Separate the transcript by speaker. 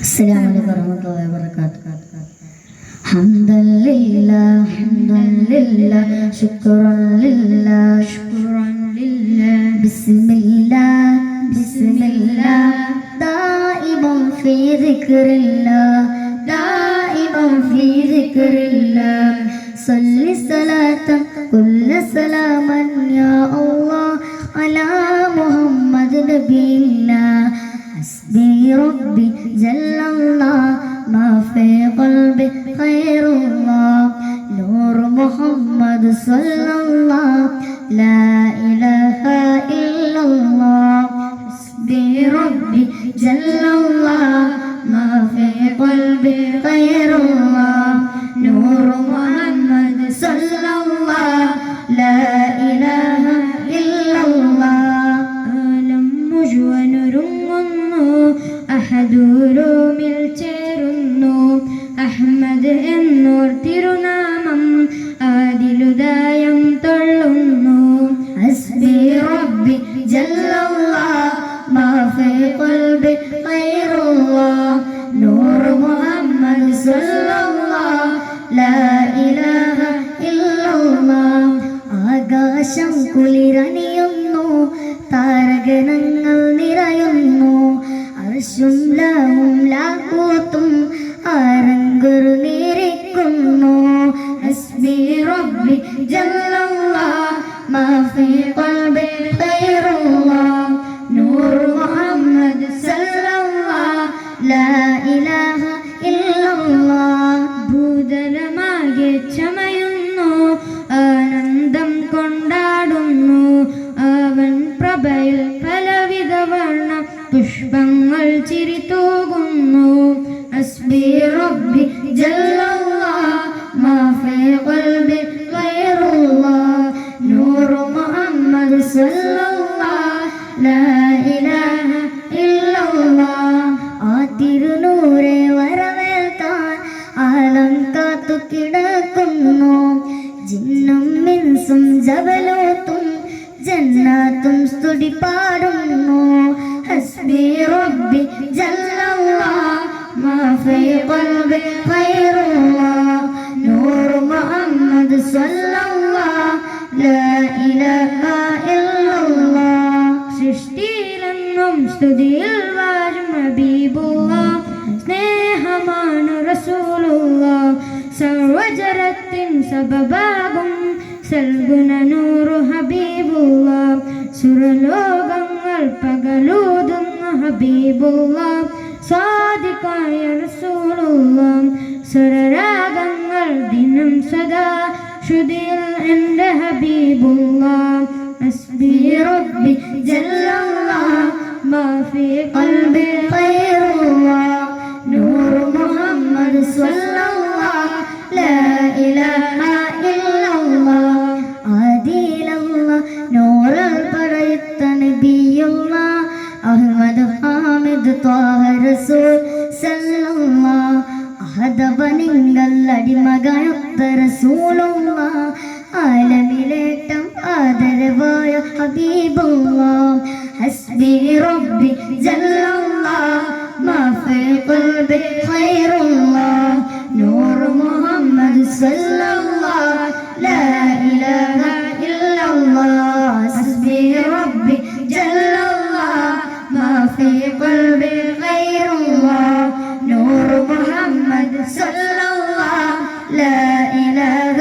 Speaker 1: السلام عليكم ورحمة الله وبركاته. حمدا لله حمدا لله شكرا لله شكرا لله بسم الله بسم الله دائما في ذكر الله دائما في ذكر الله صل صلاة كل سلاما يا الله على محمد نبي الله حسبي ربي جل الله ما في قلبي خير الله نور محمد صلى الله لا إله إلا الله حسبي ربي جل الله ما في قلبي خير الله نور محمد صلى الله لا إله إلا الله ആലം മുഴുവനൊരുങ്ങുന്നു അഹദൂരോമിൽ ചേരുന്നു അഹ്മദ് എന്നോർ തിരുനാമം ആദിലുദായം തൊള്ളുന്നു ഹസ്ബി റബ്ബി ജല്ലല്ലാഹ് മാ ഫീ ഖൽബി ഖൈറുല്ലാഹ് നൂർ മുഹമ്മദ് സല്ലല്ലാഹ് ലാ ഇലാഹ ഇല്ലല്ലാഹ് ആകാശം കുളിരണിയുന്നു താരഗണങ്ങൾ നിറയുന്നു അർശും ലഹും ലാഹൂത്തും ആരംഗുറുന്നിരിക്കുന്നു ഹസ്ബി റബ്ബി ജല്ലല്ലാഹ് മാ ഫീ ഖൽബി ഖൈറുല്ലാഹ് നൂർ മുഹമ്മദ് സല്ലല്ലാഹ് ലാ ഇലാഹ ഇല്ലല്ലാഹ് ഭൂതലമാകെ ചമയുന്നു ആനന്ദം കൊണ്ടാടുന്നു അവൻ പ്രഭയിൽ പലവിധ വർണ്ണ പുഷ്പങ്ങൾ ചിരിതൂകുന്നു ഹസ്ബി റബ്ബി ജല്ലല്ലാഹ് മാ ഫീ ഖൽബി ഖൈറുല്ലാഹ് നൂർ മുഹമ്മദ് സല്ലല്ലാഹ് ലാ ഇലാഹ ഇല്ലല്ലാഹ് ആ തിരുനൂറെ വരവേൽക്കാൻ ആലം കാത്തു കിടക്കുന്നു ജിന്നും മിൻസും ജബലൂത്തും ജന്നാത്തും സ്തുതി പാടുന്നു ഹസ്ബി റബ്ബി ജല്ലല്ലാഹ് മാ ഫീ ഖൽബി ഖൈറുല്ലാഹ് നൂർ മുഹമ്മദ് സല്ലല്ലാഹ് ലാ ഇലാഹ ഇല്ലല്ലാഹ് സൃഷ്ടിയിലെന്നും സ്തുതിയിൽ വാഴും ഹബീബുല്ലാഹ് സ്നേഹമാണ് റസൂലുള്ളാഹ് സർവജരത്തിൻ സബബാകും സൽഗുണ നൂറു ഹബീബുല്ലാഹ് സുരലോകങ്ങൾ പകലൂതുന്ന ഹബീബുല്ലാഹ് സാദിഖായ റസൂലുള്ളാഹ് സ്വരരാഗങ്ങൾ ദിനം സദാ ശ്രുതിയിൽ എൻ്റെ ഹബീബുല്ലാഹ് ഹസ്ബി റബ്ബി ജല്ലല്ലാഹ് മാ ഫീ ഖൽബി ഖൈറുല്ലാഹ് നൂർ മുഹമ്മദ് സല്ലല്ലാഹ് ലാ ഇലാഹ ഇല്ലല്ലാഹ് ആദിലല്ലാഹ് നൂറൽ പടയത്ത നബിയുല്ലാഹ് അഹ്മദ് ഹാമിദ് ത്വാഹ റസൂൽ സല്ലല്ലാഹ് അഹദവനിങ്കൽ അടിമകയൊത്ത റസൂലുള്ളാഹ് ആലമിലേറ്റം ആദരവായ ഹബീബുല്ലാഹ് ഹസ്ബി റബ്ബി ജല്ലല്ലാഹ് മാ ഫീ ഖൽബി ഖൈറുല്ലാഹ് നൂർ മുഹമ്മദ് സല്ലല്ലാഹ് ലാ ഇലാഹ ഇല്ലല്ലാഹ് ഹസ്ബി റബ്ബി ജല്ലല്ലാഹ് മാ ഫീ ഖൽബി ഖൈറുല്ലാഹ് നൂർ മുഹമ്മദ് സല്ലല്ലാഹ് ലാ ഇലാഹ